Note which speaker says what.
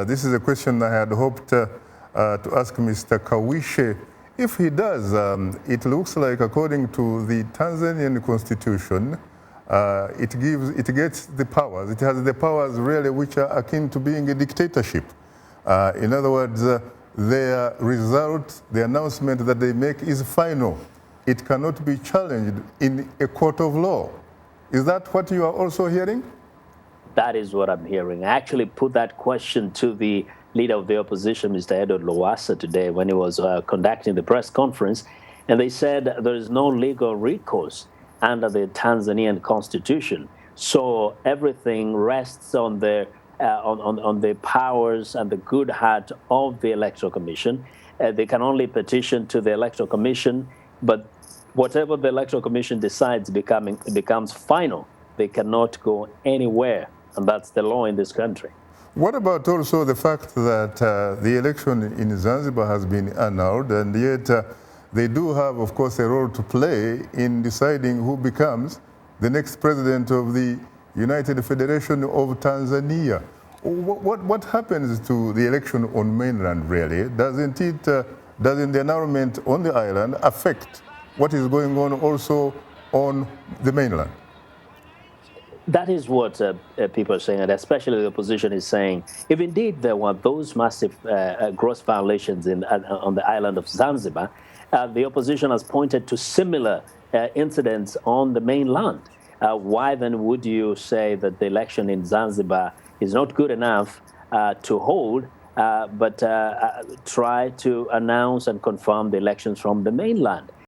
Speaker 1: This is a question I had hoped to ask Mr. Kawishe. If he does, it looks like according to the Tanzanian constitution, it gets the powers. It has the powers really which are akin to being a dictatorship. In other words, their result, the announcement that they make is final. It cannot be challenged in a court of law. Is that what you are also hearing?
Speaker 2: That is what I'm hearing. I actually put that question to the leader of the opposition, Mr. Edward Lowassa, today when he was conducting the press conference, and they said there is no legal recourse under the Tanzanian constitution. So everything rests on the powers and the good heart of the Electoral Commission. They can only petition to the Electoral Commission, but whatever the Electoral Commission decides becomes final. They cannot go anywhere. And that's the law in this country.
Speaker 1: What about also the fact that the election in Zanzibar has been annulled, and yet they do have, of course, a role to play in deciding who becomes the next president of the United Federation of Tanzania? What happens to the election on mainland, really? Doesn't the annulment on the island affect what is going on also on the mainland?
Speaker 2: That is what people are saying, and especially the opposition is saying. If indeed there were those massive gross violations on the island of Zanzibar, the opposition has pointed to similar incidents on the mainland. Why then would you say that the election in Zanzibar is not good enough to hold, but try to announce and confirm the elections from the mainland?